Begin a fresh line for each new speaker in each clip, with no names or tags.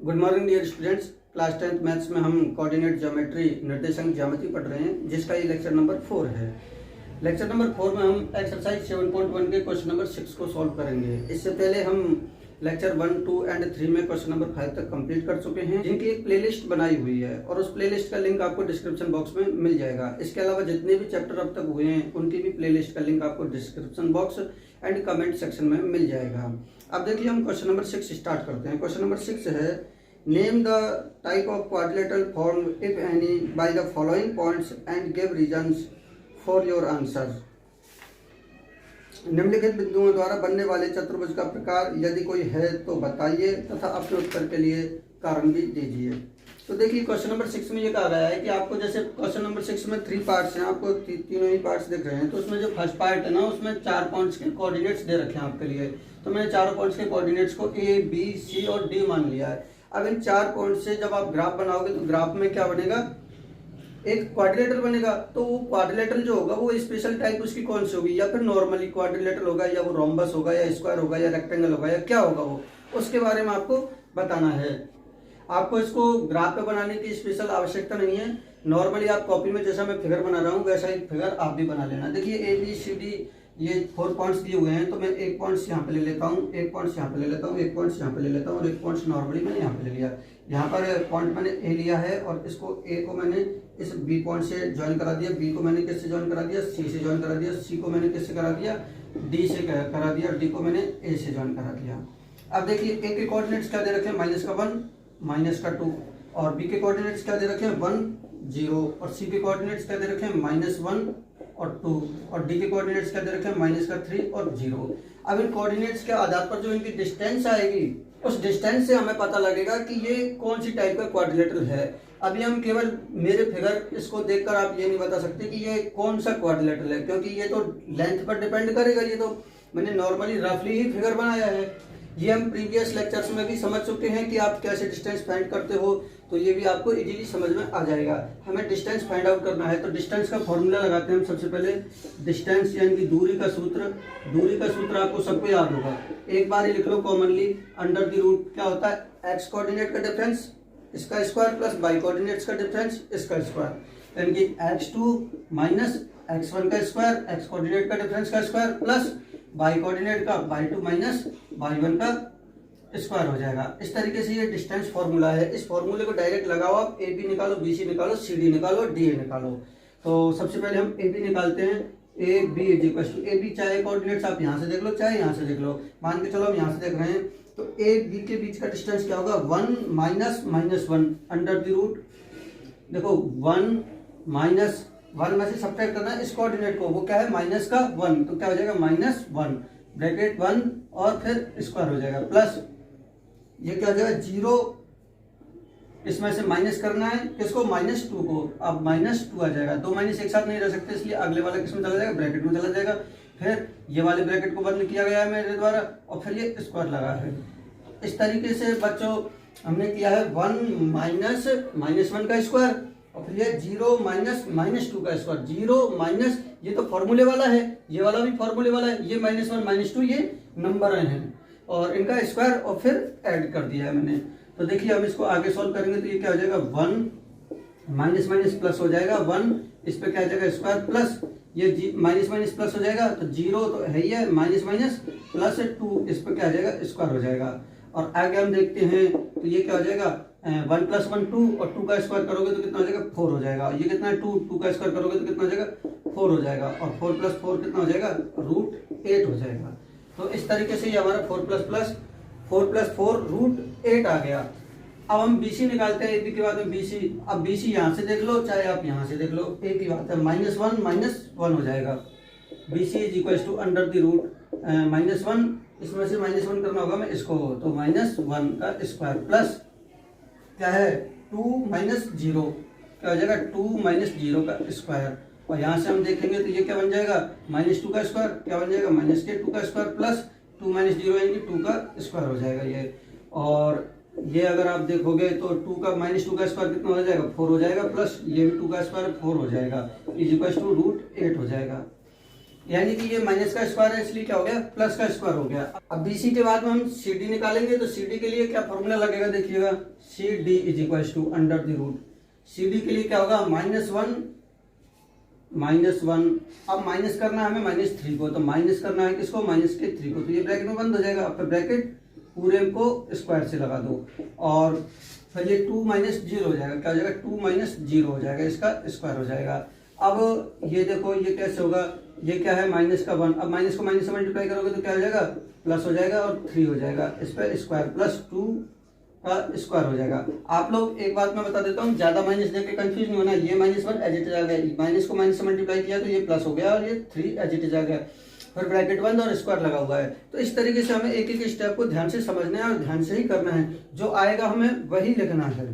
Good morning dear students. Class 10th maths में हम coordinate geometry निर्देशांक ज्यामिति पढ़ रहे हैं, जिसका ये लेक्चर नंबर 4 है। लेक्चर नंबर 4 में हम एक्सरसाइज 7.1 के क्वेश्चन नंबर 6 को सॉल्व करेंगे। इससे पहले हम लेक्चर 1, 2 एंड 3 में क्वेश्चन नंबर 5 तक कंप्लीट कर चुके हैं, जिनकी एक प्लेलिस्ट बनाई हुई है और उस प्लेलिस्ट का लिंक आपको डिस्क्रिप्शन बॉक्स में मिल जाएगा। इसके अलावा जितने भी चैप्टर अब तक हुए हैं उनकी भी प्लेलिस्ट का लिंक आपको description box and comment section में मिल जाएगा। अब देखिए हम क्वेश्चन नंबर 6 स्टार्ट करते हैं। क्वेश्चन नंबर 6 है, name the type of quadrilateral form if any by the following points and give reasons for your answer. निम्नलिखित बिंदुओं द्वारा बनने वाले चतुर्भुज का प्रकार यदि कोई है तो बताइए तथा अपने उत्तर के लिए कारण भी दीजिए। तो देखिए क्वेश्चन नंबर 6 में ये कहा गया है कि आपको, जैसे क्वेश्चन नंबर 6 में 3 पार्ट्स हैं, आपको तीनों ही पार्ट्स दिख रहे हैं। तो उसमें जो फर्स्ट पार्ट है ना, उसमें 4 पॉइंट्स के कोऑर्डिनेट्स दे रखे हैं आपके लिए। तो मैंने चारों पॉइंट्स के कोऑर्डिनेट्स को ए, बी, सी और डी मान लिया है। अब इन 4 पॉइंट से जब आप ग्राफ बनाओगे तो ग्राफ में क्या बनेगा, एक क्वाड्रिलेटरल बनेगा। तो वो क्वाड्रिलेटरल जो होगा वो स्पेशल टाइप उसकी कौन सी होगी, या फिर नॉर्मली क्वाड्रिलेटरल होगा, या वो रोम्बस होगा, या स्क्वायर होगा, या रेक्टेंगल होगा, या क्या होगा, वो उसके बारे में आपको बताना है। आपको इसको ग्राफ पे बनाने की स्पेशल आवश्यकता नहीं है। नॉर्मली आप कॉपी में जैसा मैं फिगर बना रहा हूँ वैसा ही फिगर आप भी बना लेना। देखिए ए, बी, सी, डी ये 4 पॉइंट्स दिए हुए हैं। तो मैं एक पॉइंट्स यहाँ पे ले लेता हूँ, एक पॉइंट्स यहाँ पे ले लेता हूँ, एक पॉइंट्स यहाँ पे ले लेता हूँ और एक पॉइंट्स नॉर्मली मैंने यहाँ पे ले लिया। यहाँ पर पॉइंट मैंने ए लिया है और इसको ए को मैंने इस बी पॉइंट से ज्वाइन करा दिया, बी को मैंने किससे ज्वाइन करा दिया, सी से ज्वाइन करा दिया, सी को मैंने किससे करा दिया, डी से करा दिया, डी को मैंने ए से ज्वाइन करा दिया। अब देखिए ए के कोऑर्डिनेट्स क्या दे रखे हैं, -1 -2, और बी के कोऑर्डिनेट्स क्या दे रखे हैं 1 0, और सी के कोऑर्डिनेट्स क्या दे रखे हैं -1 और 2, और डी के कोऑर्डिनेट्स क्या दे रखे हैं -3 और 0। अब इन कोऑर्डिनेट्स के आधार पर जो इनकी डिस्टेंस आएगी, उस डिस्टेंस से हमें पता लगेगा कि ये कौन सी टाइप का क्वाड्रिलेटरल है। अभी हम केवल मेरे फिगर इसको देखकर आप ये नहीं बता सकते कि ये कौन सा क्वाड्रिलेटरल है, क्योंकि ये तो लेंथ पर डिपेंड करेगा। ये तो मैंने नॉर्मली रफली ही फिगर बनाया है। ये हम प्रीवियस लेक्चर्स में भी समझ चुके हैं कि आप कैसे डिस्टेंस फाइंड करते हो, तो ये भी आपको इजीली समझ में आ जाएगा। हमें डिस्टेंस फाइंड आउट करना है, तो डिस्टेंस का फॉर्मूला लगाते हैं हम सबसे पहले। डिस्टेंस यानी कि दूरी का सूत्र आपको सबको याद होगा, एक बार ही लिख लो कॉमनली। अंडर द रूट क्या होता है, एक्स कोऑर्डिनेट का डिफरेंस इसका स्क्वायर प्लस वाई कोऑर्डिनेट्स का डिफरेंस इसका स्क्वायर, यानी कि x2 माइनस x1 का स्क्वायर, एक्स कोऑर्डिनेट का डिफरेंस का स्क्वायर प्लस y कोऑर्डिनेट का y2 माइनस y1 का स्क्वायर हो जाएगा। इस तरीके से ये डिस्टेंस फॉर्मूला है। इस फॉर्मूले को डायरेक्ट लगाओ, आप ए बी निकालो, बी सी निकालो, सी डी निकालो, डी ए निकालो। तो सबसे पहले हम ए बी निकालते हैं। A B is equal to, A B चाहे कोऑर्डिनेट्स आप यहाँ से देख लो चाहे यहाँ से देख लो, मान के चलो हम यहाँ से देख रहे हैं। तो ए बी के बीच का डिस्टेंस क्या होगा, 1 माइनस -1 अंडर द रूट। देखो 1 माइनस 1 में से सब्ट्रैक्ट करना है इस कोऑर्डिनेट को, वो क्या है माइनस का 1, तो क्या हो जाएगा -1 ब्रैकेट 1 और फिर स्क्वायर हो जाएगा प्लस ये क्या हो जाएगा 0, इसमें से माइनस करना है किसको, -2 को। अब -2 आ जाएगा, 2 माइनस एक साथ नहीं रह सकते, इसलिए अगले वाला किस में चला जाएगा, ब्रैकेट में चला जाएगा। फिर ये वाले ब्रैकेट को बंद किया गया है मेरे द्वारा और फिर ये स्क्वायर लगा है। इस तरीके से बच्चों हमने किया है 1 माइनस -1 का स्क्वायर और फिर ये 0 माइनस -2 का स्क्वायर, 0 माइनस ये तो फॉर्मूले वाला है, ये वाला भी फॉर्मूले वाला है, ये -1 -2 ये नंबर हैं और इनका स्क्वायर और फिर ऐड कर दिया है मैंने। तो देखिए हम इसको आगे सॉल्व करेंगे तो ये क्या हो जाएगा, 1 माइनस माइनस प्लस हो जाएगा 1, इस पे क्या आ जाएगा स्क्वायर प्लस ये माइनस माइनस प्लस हो जाएगा, तो 0 तो है ही है, माइनस माइनस प्लस 2, इस पे क्या आ जाएगा स्क्वायर हो जाएगा। और आगे हम देखते हैं तो ये क्या हो जाएगा 1 + 1 2 और 2 का स्क्वायर करोगे तो कितना हो जाएगा 4 हो जाएगा। ये कितना है 2 का स्क्वायर करोगे तो कितना हो जाएगा 4 हो जाएगा और 4 + 4 कितना हो जाएगा √8 हो जाएगा। तो इस तरीके से ये हमारा 4 + 4 √8 आ गया। अब हम BC निकालते हैं, ए के बाद में BC। अब BC यहाँ से देख लो चाहे आप यहाँ से देख लो, एक ही बात है, -1 हो जाएगा। BC is equal to under the root -1, इसमें से -1 करना होगा मैं इसको, तो -1 का स्क्वायर प्लस क्या है 2 माइनस 0, क्या हो जाएगा 2 माइनस 0 का स्क्वायर। और यहाँ से हम देखेंगे तो ये क्या बन जाएगा -2 का स्क्वायर, क्या बन जाएगा -2 का स्क्वायर प्लस 2 माइनस 0 यानी कि 2 का स्क्वायर हो जाएगा ये। और ये अगर आप देखोगे तो 2 का -2 का स्क्वायर कितना हो जाएगा 4 हो जाएगा प्लस ये भी 2 का स्क्वायर 4 हो जाएगा इज इक्वल टू √8 हो जाएगा। यानी कि ये माइनस का स्क्वायर है, इसलिए क्या हो गया, प्लस का स्क्वायर हो गया। अब BC के बाद में हम CD निकालेंगे, तो CD के लिए क्या फॉर्मूला लगेगा देखिएगा, CD is equal to under the root, CD के लिए क्या होगा, -1, अब माइनस करना है हमें -3 को, तो माइनस करना है किसको, -3 को, तो ये ब्रैकेट में बंद हो जाएगा। अब फिर ब्रैकेट पूरे को स्क्वायर से लगा दो और फिर ये 2 - 0 हो जाएगा, क्या हो जाएगा, 2 - 0 हो जाएगा, इसका स्क्वायर हो जाएगा। अब ये देखो ये कैसे होगा, ये क्या है, -1, अब माइनस को माइनस से मल्टीप्लाई करोगे तो क्या हो जाएगा, प्लस हो जाएगा और 3 हो जाएगा, इस पर स्क्वायर प्लस 2 का स्क्वायर हो जाएगा। आप लोग एक बात मैं बता देता हूँ, ज्यादा माइनस देख के कंफ्यूज नहीं होना, ये -1 एज इट इज आ गया, माइनस को माइनस से मल्टीप्लाई किया तो ये प्लस हो गया और ये 3 एज इट इज आ गया, फिर ब्रैकेट बंद और स्क्वायर लगा हुआ है। तो इस तरीके से हमें एक एक स्टेप को ध्यान से समझना है और ध्यान से ही करना है, जो आएगा हमें वही लिखना है।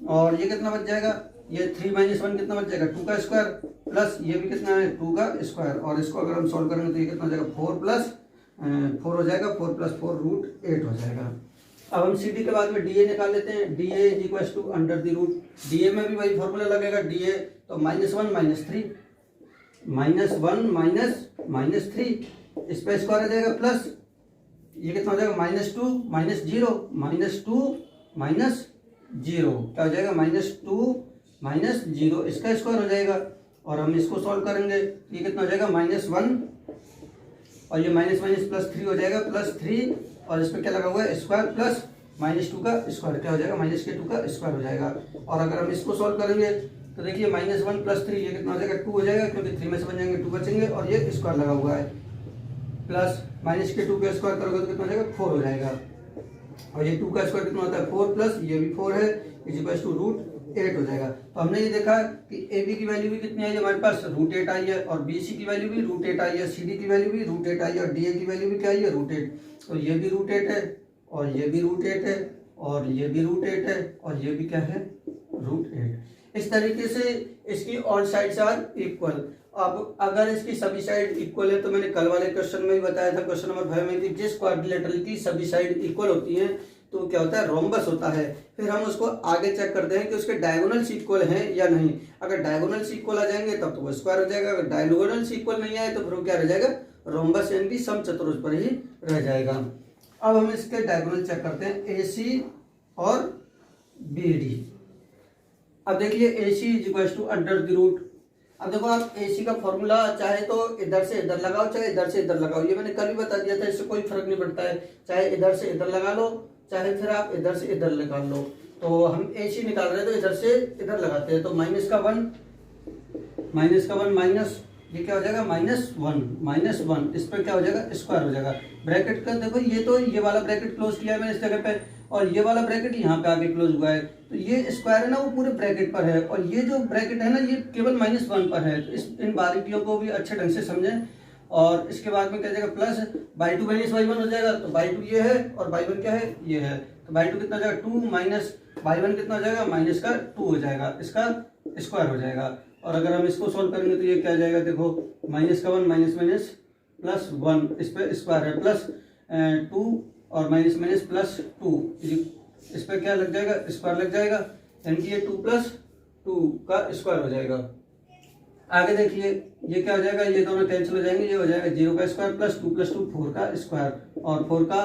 और ये कितना बच जाएगा, ये 3 - 1 कितना बच जाएगा, 2 का स्क्वायर, प्लस ये भी कितना है, 2 का स्क्वायर, और इसको अगर हम सॉल्व करेंगे तो ये कितना हो जाएगा, 4 + 4 हो जाएगा, 4 + 4 √8 हो जाएगा। अब हम CD के बाद में DA निकाल लेते हैं, DA is equal to under the root, DA में भी वही फॉर्मूला लगेगा, DA तो -1 - 3, -1 - 3, इस पर स्क्वायर आ जाएगा, प्लस ये कितना हो जाएगा, -2 - 0, -2 - 0 क्या हो जाएगा, -2 - 0, इसका स्क्वायर हो जाएगा। और हम इसको सॉल्व करेंगे, ये कितना हो जाएगा, -1 और ये माइनस प्लस 3 हो जाएगा, +3 और इस पर क्या लगा हुआ है, स्क्वायर प्लस -2 का स्क्वायर, क्या हो जाएगा, -2 का स्क्वायर हो जाएगा। और अगर हम इसको सॉल्व करेंगे तो देखिए -1 + 3 ये कितना हो जाएगा, 2 हो जाएगा, क्योंकि 3 में से बन जाएंगे 2 बचेंगे और ये स्क्वायर लगा हुआ है, प्लस -2 का स्क्वायर करोगे तो कितना हो जाएगा, 4 हो जाएगा। और ये 2 का स्क्वायर कितना होता है, 4 प्लस ये भी 4 है, इज इक्वल टू √8 हो जाएगा। तो हमने ये देखा कि AB की वैल्यू भी कितनी आई है हमारे पास, √8 आई है, और BC की वैल्यू भी √8 आई है, CD की वैल्यू भी √8 आई है, और DA की वैल्यू भी क्या आई है, √8। तो ये भी √8 है और ये भी √8 है और ये भी √8 है और ये भी क्या है, √8। इस तरीके से इसकी ऑल साइड्स आर इक्वल। अब अगर इसकी सभी साइड इक्वल है तो मैंने कल वाले क्वेश्चन में ही बताया था, क्वेश्चन नंबर 5 में, कि जिस क्वाड्रिलेटरल की सभी साइड इक्वल होती हैं तो क्या होता है, रोम्बस होता है। फिर हम उसको आगे चेक करते हैं कि उसके डायगोनल्स इक्वल हैं या नहीं। अगर डायगोनल्स इक्वल आ जाएंगे तब तो वो स्क्वायर हो जाएगा, अगर डायगोनल्स इक्वल नहीं आए तो फिर वो क्या रह जाएगा, रोम्बस यानी कि समचतुर्भुज पर ही रह जाएगा। अब हम इसके डायगोनल चेक करते हैं, AC और BD। अब देखिए AC is equal to under the root. अब देखो आप AC का फॉर्मूला चाहे तो इधर से इधर लगाओ, चाहे इधर से इधर लगाओ, ये मैंने कल भी बता दिया था, इससे कोई फर्क नहीं पड़ता है, चाहे इधर से इधर लगा लो चाहे फिर आप इधर से इधर निकाल लो। तो हम AC निकाल रहे हैं तो इधर से इधर लगाते हैं, तो -1 माइनस ये क्या हो जाएगा, -1 इस पर क्या हो जाएगा, स्क्वायर हो जाएगा। ब्रैकेट का देखो, ये तो ये वाला ब्रैकेट क्लोज किया है मैंने इस जगह पे, और ये वाला ब्रैकेट यहाँ पे आगे क्लोज हुआ है, तो ये स्क्वायर है ना वो पूरे ब्रैकेट पर है, और ये जो ब्रैकेट है ना ये केवल -1 पर है। तो इन बारीकियों को भी अच्छे ढंग से समझें। और इसके बाद में क्या जाएगा, प्लस बाई 2 -y1 हो जाएगा, तो बाई 2 ये है और बाई 1 क्या है, ये है, तो बाई 2 कितना हो जाएगा, 2 माइनस बाई 1 कितना हो जाएगा, -2 हो जाएगा, इसका स्क्वायर हो जाएगा। और अगर हम इसको सोल्व करेंगे तो ये क्या जाएगा, देखो -1 माइनस +1 इस पर स्क्वायर है, प्लस 2 और माइनस +2 इस पर क्या लग जाएगा, स्क्वायर लग जाएगा, यानी कि ये 2 + 2 का स्क्वायर हो जाएगा। आगे देखिए ये क्या हो जाएगा, ये दोनों कैंसिल हो जाएंगे, ये हो जाएगा 0 का स्क्वायर प्लस 2 + 2 4 का स्क्वायर, और 4 का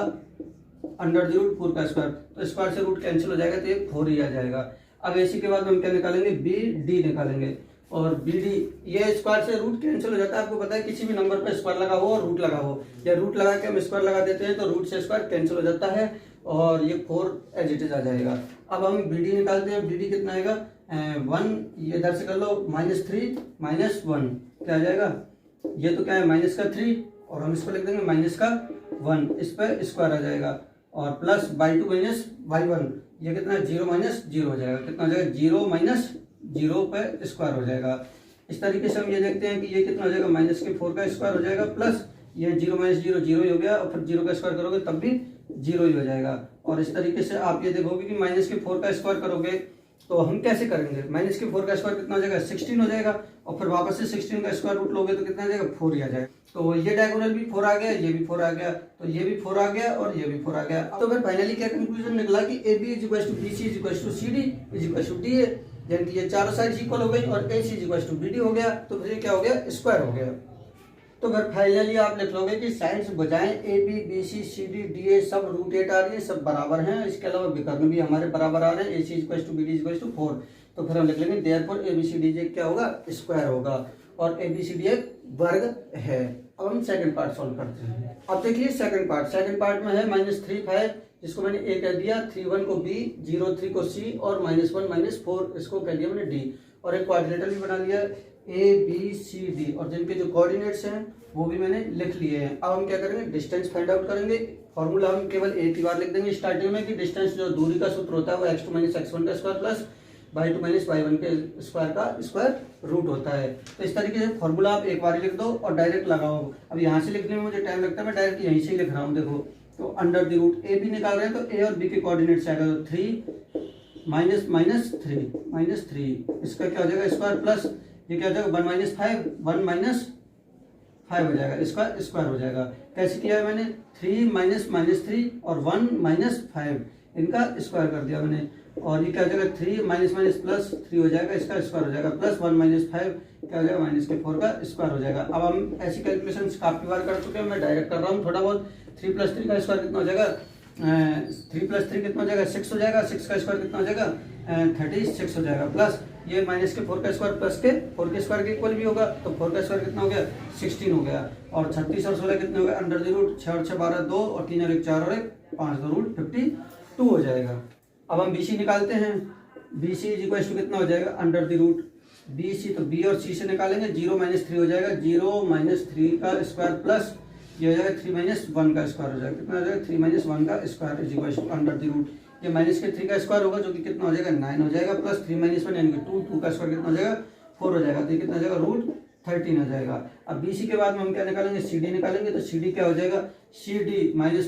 अंडर द रूट 4 का स्क्वायर, तो स्क्वायर से रूट कैंसिल हो जाएगा, तो ये 4 ही आ जाएगा। अब AC के बाद हम क्या निकालेंगे, BD निकालेंगे, और BD ये स्क्वायर से रूट कैंसिल हो जाता है। आपको पता है किसी भी नंबर पर स्क्वायर लगा हो और रूट लगा हो, या रूट लगा के हम स्क्वायर लगा देते हैं तो रूट से स्क्वायर कैंसिल हो जाता है और ये 4 एज इट इज आ जाएगा। अब हम BD निकालते हैं, BD कितना आएगा, 1 ये इधर से कर लो, -3 - 1 क्या आ जाएगा, ये तो क्या है -3 और हम इसको लिख देंगे -1, इस पर स्क्वायर आ जाएगा, और प्लस बाई 2 बाई 1 ये कितना है, 0 - 0 हो जाएगा, कितना हो जाएगा, 0 - 0 पे स्क्वायर हो जाएगा। इस तरीके से हम ये देखते हैं कि ये कितना हो जाएगा, -4 का स्क्वायर हो जाएगा, प्लस ये 0 - 0 0 ही हो गया, और फिर 0 का स्क्वायर करोगे तब भी 0 ही हो जाएगा। और इस तरीके से आप ये देखोगे कि -4 का स्क्वायर करोगे तो हम कैसे करेंगे, -4 का स्क्वायर कितना हो जाएगा, 16 हो जाएगा, और फिर वापस से 16 का स्क्वायर रूट लोगे तो कितना आ जाएगा, 4 ही आ जाएगा। तो ये डायगोनल भी 4 आ गया, ये भी 4 आ गया, तो ये भी 4 आ गया और ये भी 4 आ गया। तो फिर फाइनली क्या कंक्लूजन निकला कि AB is equal to BC is equal to CD is equal to DA, यानी कि ये चारों साइड इक्वल हो गई, और AC is equal to BD हो गया, तो फिर ये क्या हो गया, स्क्वायर हो गया। तो फिर फाइनली आप लिख लोगे कि साइड्स बजाएं A B B C C D D A सब √8 आ रही है, सब बराबर हैं। इसके अलावा विकर्ण भी हमारे बराबर आ रहे हैं, A C equal to B D equal to 4। तो फिर हम लिख लेंगे therefore A B C D J क्या होगा, स्क्वायर होगा, और ए बी सी डी एक वर्ग है। अब हम सेकंड पार्ट सॉल्व करते हैं। अब देखिए सेकंड पार्ट में है -3 5, जिसको मैंने ए कह दिया, 3 1 को बी, 0 3 को सी, और -1 -4 इसको कह दिया मैंने डी। और एक क्वाड्रिलेटरल भी बना लिया ए बी सी डी, और जिनके जो कोऑर्डिनेट्स हैं वो भी मैंने लिख लिए हैं। अब हम क्या करेंगे, डिस्टेंस फाइंड आउट करेंगे। फॉर्मूला हम केवल एक ही बार लिख देंगे स्टार्टिंग में कि डिस्टेंस जो दूरी का सूत्र होता है वो x2 - x1 का स्क्वायर प्लस y2 - y1 के स्क्वायर का स्क्वायर रूट होता है। तो इस तरीके से फॉर्मूला आप एक बार लिख दो और डायरेक्ट लगाओ। अब यहाँ से लिखने में मुझे टाइम लगता है, मैं डायरेक्ट यहीं से ही लिख रहा हूँ। देखो तो under the root A B निकाल रहे हैं, तो ए और बी के कोऑर्डिनेट्स आएगा, तो 3 -3 इसका क्या हो जाएगा स्क्वायर, प्लस ये क्या हो जाएगा 1 - 5 1 - 5 हो जाएगा, इसका स्क्वायर हो जाएगा। कैसे किया है मैंने, 3 -3 और 1 - 5 इनका स्क्वायर कर दिया मैंने, और ये क्या हो जाएगा 3 - प्लस 3 हो जाएगा, इसका स्क्वायर हो जाएगा, प्लस 1 - 5 क्या हो जाएगा -4 का स्क्वायर हो जाएगा। अब हम ऐसी कैलकुलेशन काफी बार कर चुके हैं, मैं डायरेक्ट कर रहा हूँ थोड़ा बहुत। 3 + 3 का स्क्वायर कितना हो जाएगा, 3 + 3 कितना हो जाएगा 6 हो जाएगा, 6 का स्क्वायर कितना हो जाएगा 36 हो जाएगा, प्लस ये -4 का स्क्वायर प्लस के 4 के स्क्वायर के इक्वल भी होगा, तो 4 का स्क्वायर कितना हो गया 16 हो गया, और 36 और 16 कितने हो गए अंडर द रूट 6 और 6 12 2 और 3 और 1 4 और 1 5 तो रूट 52 हो जाएगा। अब हम BC निकालते हैं। BC इज इक्वल टू कितना हो जाएगा अंडर द रूट BC, तो B और C से निकालेंगे, 0 - 3 हो जाएगा, 0 - 3 का स्क्वायर प्लस ये हो जाएगा 3 - 1 का स्क्वायर हो जाएगा, कितना हो जाएगा 3 - 1 का square is equal to under the root, ये -3 का स्क्वायर होगा जो कि कितना हो जाएगा 9 हो जाएगा, प्लस 3 - 1 यानी कि 2 का स्क्वायर कितना हो जाएगा 4 हो जाएगा, तो ये कितना हो जाएगा √13 हो जाएगा। अब BC के बाद में हम क्या निकालेंगे, CD निकालेंगे, तो CD क्या हो जाएगा CD -1 -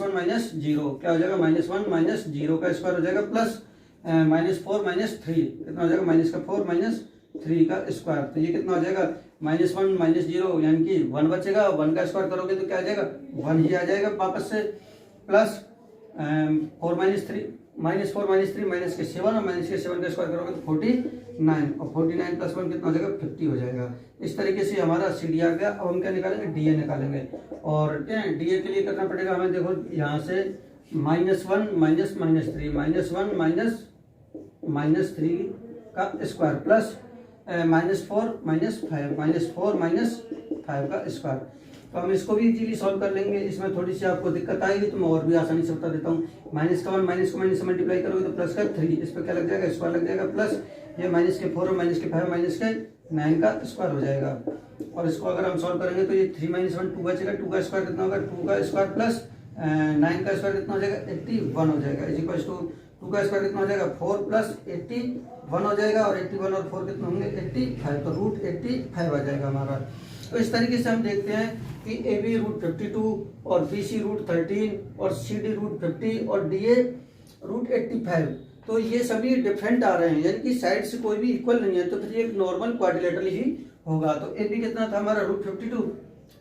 0 क्या हो जाएगा -1 - 0 का स्क्वायर हो जाएगा, प्लस -4 - 3 कितना हो जाएगा -4 - 3 का स्क्वायर, तो ये कितना हो जाएगा -1 - 0 यानी कि 1 बचेगा, 1 का स्क्वायर करोगे तो क्या आ जाएगा 1 ही आ जाएगा वापस से, प्लस 4 - 3 माइनस के 7 और माइनस के 7 का स्क्वायर करोगे तो 49, और 49 + 1 कितना हो जाएगा 50 हो जाएगा। इस तरीके से हमारा CD आ गया। अब हम क्या निकालेंगे, DA निकालेंगे, और क्या DA के लिए करना पड़ेगा हमें, देखो यहाँ से -1 - -3 -1 - -3 का स्क्वायर प्लस -4 - 5 का स्क्वायर, तो हम इसको भी इजीली सॉल्व कर लेंगे। इसमें थोड़ी सी आपको दिक्कत आएगी तो मैं और भी आसानी से बता देता हूँ। माइनस का 1 माइनस को माइनस से मल्टीप्लाई करोगे तो प्लस का 3, इस पर क्या लग जाएगा स्क्वायर लग जाएगा, प्लस ये -4 और -5 -9 का स्क्वायर हो जाएगा। और इसको अगर हम सॉल्व करेंगे तो ये 3 - 1 2 बचेगा, 2 का स्क्वायर कितना होगा 2 का स्क्वायर प्लस 9 का स्क्वायर कितना हो जाएगा 81 हो जाएगा, इज इक्वल टू 2 का स्क्वायर कितना हो जाएगा 4 प्लस 81 हो जाएगा, और 81 और 4 कितना होंगे 85, तो √85 आ जाएगा हमारा। तो इस तरीके से हम देखते हैं कि AB √52 और BC √13 और CD √50 और DA √85, तो ये सभी डिफरेंट आ रहे हैं, यानी कि साइड से कोई भी इक्वल नहीं है, तो फिर ये नॉर्मल क्वाड्रिलेटरल ही होगा। तो AB कितना था हमारा √52,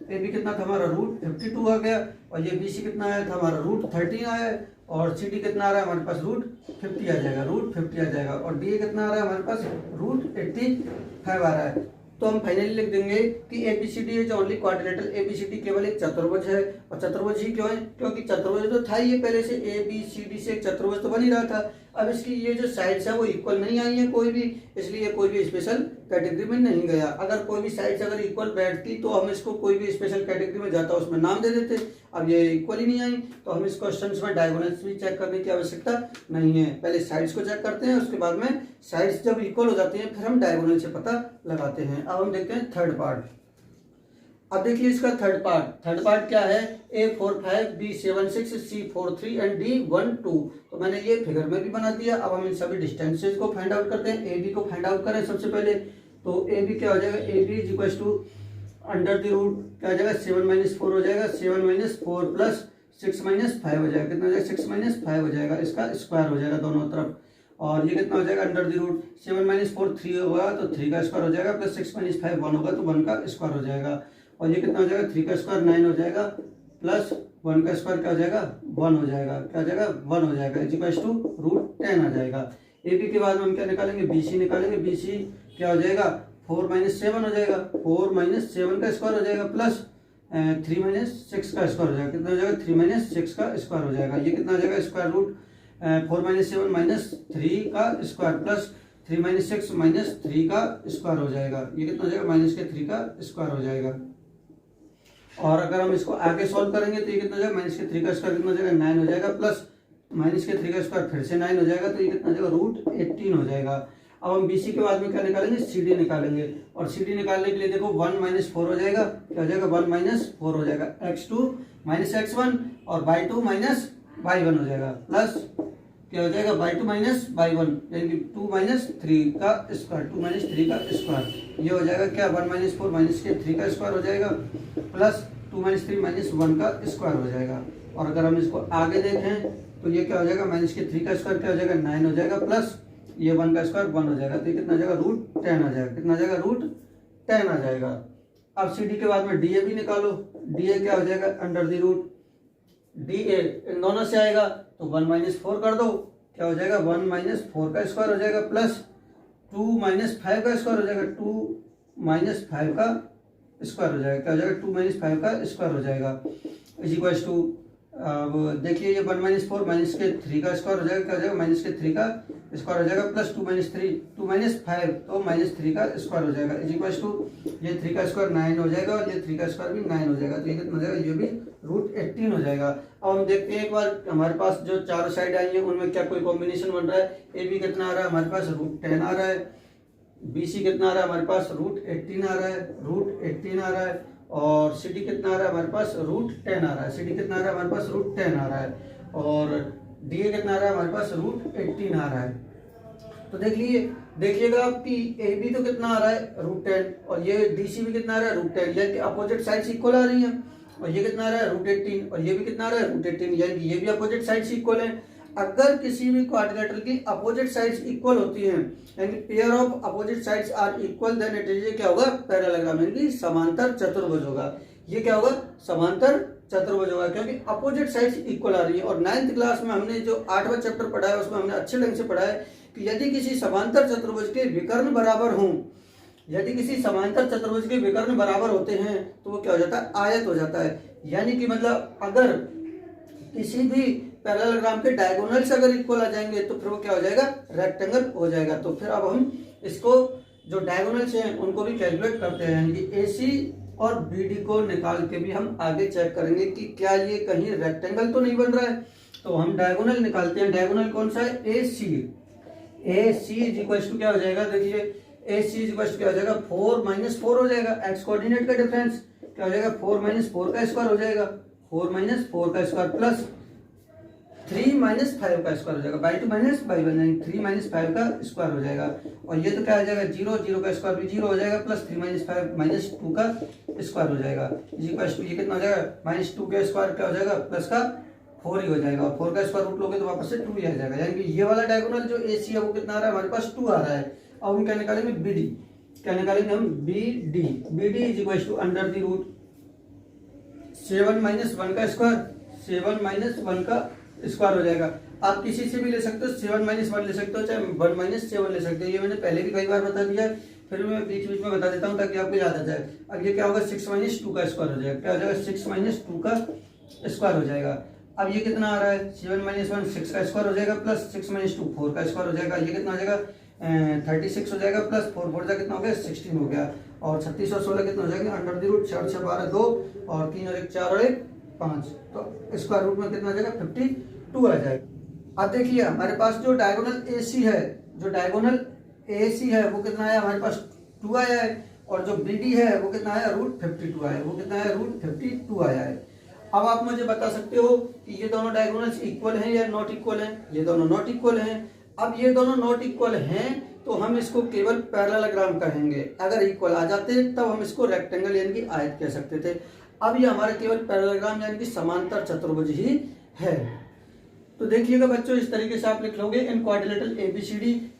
AB कितना था हमारा √52 आ गया, और ये BC कितना आया था हमारा √13 आया है, और CD कितना आ रहा है हमारे पास √50 आ जाएगा, √50 आ जाएगा, और DA कितना आ रहा है हमारे पास √85 आ रहा है। तो हम फाइनली लिख देंगे कि ABCD is only quadrilateral, ABCD केवल एक चतुर्भुज है, और चतुर्भुज ही क्यों है, क्योंकि चतुर्भुज तो था ही पहले से, ABCD से एक चतुर्भुज तो बन ही रहा था। अब इसकी ये जो साइड्स है वो इक्वल नहीं आई है कोई भी, इसलिए कोई भी स्पेशल कैटेगरी में नहीं गया। अगर कोई भी साइड्स अगर इक्वल बैठती तो हम इसको कोई भी स्पेशल कैटेगरी में जाता उसमें नाम दे देते। अब ये इक्वल ही नहीं आई, तो हम इस क्वेश्चन में डायगोनल्स भी चेक करने की आवश्यकता नहीं है, पहले साइड्स को चेक करते हैं, उसके बाद में साइड्स जब इक्वल हो जाती हैं फिर हम डायगोनल से पता लगाते हैं। अब हम देखते हैं थर्ड पार्ट। अब देखिए इसका थर्ड पार्ट क्या है, A45 B76 C43 and D12, तो मैंने ये फिगर में भी बना दिया। अब हम इन सभी डिस्टेंसेज को फाइंड आउट करते हैं। AB को फाइंड आउट करें सबसे पहले, तो AB क्या हो जाएगा, AB is equal to under the root क्या हो जाएगा 7 - 4 हो जाएगा, 7 - 4 प्लस 6 - 5 हो जाएगा, कितना हो जाएगा 6 - 5 हो जाएगा, इसका स्क्वायर हो जाएगा दोनों तरफ, और ये कितना हो जाएगा अंडर द रूट 7 - 4 3 होगा तो 3 का स्क्वायर हो जाएगा, प्लस 6 - 5 1 होगा तो 1 का स्क्वायर हो जाएगा, और ये कितना हो जाएगा 3 का स्क्वायर 9 हो जाएगा, प्लस 1 का स्क्वायर क्या हो जाएगा 1 हो जाएगा, क्या हो जाएगा 1 हो जाएगा, इज इक्वल टू √10 आ जाएगा। AB के बाद में हम क्या निकालेंगे, BC निकालेंगे, BC क्या हो जाएगा 4 - 7 हो जाएगा, 4 - 7 का स्क्वायर हो जाएगा, प्लस 3 माइनस 6 का स्क्वायर हो जाएगा, कितना हो जाएगा 3 माइनस 6 का स्क्वायर हो जाएगा। ये कितना हो जाएगा स्क्वायर रूट 4 माइनस 7 माइनस 3 का स्क्वायर प्लस 3 माइनस 6 माइनस 3 का स्क्वायर हो जाएगा। ये कितना हो जाएगा माइनस के 3 का स्क्वायर हो जाएगा। और अगर हम इसको आगे सॉल्व करेंगे तो ये कितना हो जाएगा माइनस के 3 का स्क्वायर कितना हो जाएगा 9 हो जाएगा प्लस माइनस के 3 का स्क्वायर फिर से 9 हो जाएगा, तो ये कितना हो जाएगा रूट 18 हो जाएगा। अब हम BC के बाद में क्या निकालेंगे CD निकालेंगे, और CD निकालने के लिए देखो 1 माइनस 4 हो जाएगा, क्या हो जाएगा 1 माइनस 4 हो जाएगा, x2 माइनस x1 और y2 माइनस y1 हो जाएगा प्लस क्या हो जाएगा y2 माइनस y1 यानी कि 2 माइनस 3 का स्क्वायर, 2 माइनस 3 का स्क्वायर। ये हो जाएगा क्या 1 माइनस 4 माइनस के 3 का स्क्वायर हो जाएगा प्लस 2 माइनस 3 माइनस 1 का स्क्वायर हो जाएगा। और अगर हम इसको आगे देखें तो ये क्या हो जाएगा माइनस के 3 का स्क्वायर क्या हो जाएगा 9 हो जाएगा प्लस ये 1 का स्क्वायर 1 हो जाएगा, तो ये कितना आ जाएगा रूट 10 आ जाएगा, कितना आ जाएगा रूट 10 आ जाएगा। अब CD के बाद में DA भी निकालो, DA क्या हो जाएगा अंडर द रूट DA इन दोनों से आएगा तो 1 माइनस 4 कर दो, क्या हो जाएगा 1 माइनस 4 का स्क्वायर हो जाएगा प्लस 2 माइनस 5 का स्क्वायर हो जाएगा, 2 माइनस 5 का स्क्वायर हो जाएगा, क्या हो जाएगा 2 माइनस 5 का स्क्वायर हो जाएगा इज इक्वल टू। अब देखिए ये 1 माइनस 4 माइनस के 3 का स्क्वायर हो जाएगा, क्या हो जाएगा माइनस के 3 का स्क्वायर हो जाएगा प्लस 2 माइनस 3 2 माइनस 5 तो माइनस 3 का स्क्वायर हो जाएगा इज इक्वल टू ये 3 का स्क्वायर 9 हो जाएगा और ये 3 का स्क्वायर भी 9 हो जाएगा, तो ये कितना हो जाएगा ये भी रूट 18 हो जाएगा। अब हम देखते हैं एक बार हमारे पास जो चारों साइड आई है उनमें क्या कोई कॉम्बिनेशन बन रहा है। AB कितना आ रहा है हमारे पास रूट 10 आ रहा है, BC कितना आ रहा है हमारे पास रूट 18 आ रहा है, रूट 18 आ रहा है, और CD कितना आ रहा है हमारे पास रूट 10 आ रहा है, CD कितना आ रहा है हमारे पास रूट 10 आ रहा है, और DA कितना आ रहा है हमारे पास रूट 18 आ रहा है। तो देखिएगा आपकी AB तो कितना आ रहा है रूट 10 और ये DC भी कितना आ रहा है रूट 10, यानी कि अपोजिट साइड्स इक्वल आ रही हैं, और ये कितना आ रहा है रूट 18 और ये भी कितना आ रहा है रूट 18, यानी कि ये भी अपोजिट साइड्स इक्वल है। अगर किसी भी क्वाड्रिलेटरल की अपोजिट साइड्स इक्वल होती हैं यानी pair of opposite sides are equal then it is क्या होगा पैरेललोग्राम यानी कि समांतर चतुर्भुज होगा। ये क्या होगा समांतर चतुर्भुज होगा क्योंकि अपोजिट साइड्स इक्वल आ रही है। और 9th क्लास में हमने जो 8वां चैप्टर पढ़ा है उसमें हमने अच्छे ढंग से पढ़ा है कि यदि किसी समांतर चतुर्भुज के विकर्ण बराबर हों, यदि किसी समांतर चतुर्भुज के विकर्ण बराबर होते हैं तो वो क्या हो जाता है आयत हो जाता है। यानी कि मतलब अगर किसी भी पैरेललोग्राम के डायगोनल्स अगर इक्वल आ जाएंगे तो फिर वो क्या हो जाएगा रेक्टेंगल हो जाएगा। तो फिर अब हम इसको जो डायगोनल्स हैं उनको भी कैलकुलेट करते हैं यानी कि AC और BD को निकाल के भी हम आगे चेक करेंगे कि क्या ये कहीं रेक्टेंगल तो नहीं बन रहा है। तो हम डायगोनल निकालते हैं, डायगोनल कौन सा है AC इज इक्वल टू क्या हो जाएगा देखिए AC इज इक्वल टू क्या हो जाएगा 4 माइनस 4 हो जाएगा, x कोऑर्डिनेट का डिफरेंस क्या हो जाएगा 4 माइनस 4 का स्क्वायर हो जाएगा, 4 माइनस 4 का स्क्वायर प्लस 3 माइनस 5 का स्क्वायर हो जाएगा, y2 माइनस y1 यानी 3 माइनस 5 का स्क्वायर हो जाएगा। और ये तो क्या हो जाएगा 0 0 का स्क्वायर भी 0 हो जाएगा प्लस 3 माइनस 5 माइनस 2 का स्क्वायर हो जाएगा इज इक्वल टू ये कितना हो जाएगा माइनस 2 का स्क्वायर क्या हो जाएगा प्लस का 4 ही हो जाएगा, और 4 का स्क्वायर रूट लोगे तो वापस से 2 ही आ जाएगा। यानी कि ये वाला डायगोनल जो AC है वो कितना आ रहा है हमारे पास 2 आ रहा है। अब हम क्या निकालेंगे BD, क्या निकालेंगे हम BD is equal to under the root 7 minus 1 का स्क्वायर 7 माइनस 1 का स्क्वायर हो जाएगा। आप किसी से भी ले सकते हो 7 माइनस 1 ले सकते हो चाहे 1 माइनस 7 ले सकते हो, ये मैंने पहले भी कई बार बता दिया है फिर मैं बीच बीच में बता देता हूँ ताकि आपको याद आ जाए। अब ये क्या होगा 6 माइनस 2 का स्क्वायर हो जाएगा, क्या हो जाएगा 6 माइनस 2 का स्क्वायर हो जाएगा। अब ये कितना आ रहा है 7 माइनस 1 6 का स्क्वायर हो जाएगा प्लस 6 माइनस 2 4 का स्क्वायर हो जाएगा, ये कितना हो जाएगा 36 हो जाएगा प्लस 4 4 जा कितना हो गया 16 हो गया, और 36 और 16 कितना हो जाएगा अंडर द रूट 4 6 12 2 और 3 और 1 4 और 1 5, तो स्क्वायर रूट में कितना आ जाएगा 52 आ जाएगा। अब देखिए हमारे पास जो डायगोनल AC है, जो डायगोनल AC है वो कितना आया हमारे पास 2 आया है, और जो BD है वो कितना आया रूट 52 आया है, वो कितना आया रूट 52 आया है। अब आप मुझे बता सकते हो कि ये दोनों डायगोनल्स इक्वल हैं या नॉट इक्वल हैं, ये दोनों नॉट इक्वल हैं। अब ये दोनों नॉट इक्वल हैं तो हम इसको केवल पैरेललोग्राम कहेंगे, अगर इक्वल आ जाते तब हम इसको रेक्टेंगल यानी कि आयत कह सकते थे। अब ये हमारा केवल पैरेललोग्राम यानी कि समांतर चतुर्भुज ही है। तो देखिएगा बच्चों इस तरीके से आप लिख लोगे इन क्वाड्रिलेटरल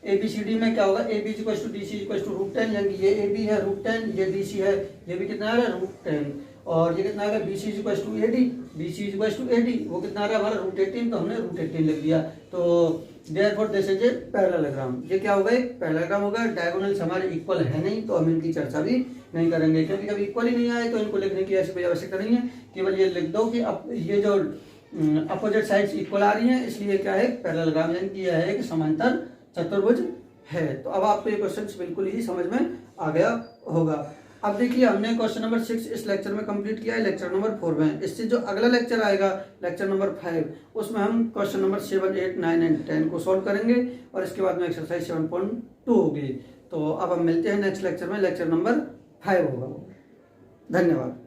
ABCD में क्या होगा AB equal to DC equal to root 10 यानी कि ये AB है रूट 10, ये DC है ये भी कितना है रूट 10, और ये कितना आ गया, B C equal to A D, B C equal to A D, वो कितना आ रहा है हमारा √18, तो हमने √18 लिख दिया। तो therefore this is a parallelogram, ये क्या होगा, एक पैरेललोग्राम होगा। डायगोनल्स हमारे इक्वल है नहीं तो हम इनकी चर्चा भी नहीं करेंगे, क्योंकि कभी इक्वल ही नहीं आए तो इनको लिखने की ऐसी कोई आवश्यकता नहीं है। केवल ये लिख दो कि अब ये जो अपोजिट साइड्स इक्वल आ रही हैं, इसलिए क्या है, पैरेललोग्राम, यानी कि यह है कि समांतर चतुर्भुज है। तो अब आपको ये क्वेश्चन बिल्कुल ही समझ में आ गया होगा। अब देखिए हमने क्वेश्चन नंबर 6 इस लेक्चर में कंप्लीट किया है, लेक्चर नंबर 4 में। इससे जो अगला लेक्चर आएगा, लेक्चर नंबर 5, उसमें हम क्वेश्चन नंबर 7, 8, 9 एंड 10 को सॉल्व करेंगे और इसके बाद में एक्सरसाइज 7.2 होगी। तो अब हम मिलते हैं नेक्स्ट लेक्चर में, लेक्चर नंबर 5 होगा। धन्यवाद।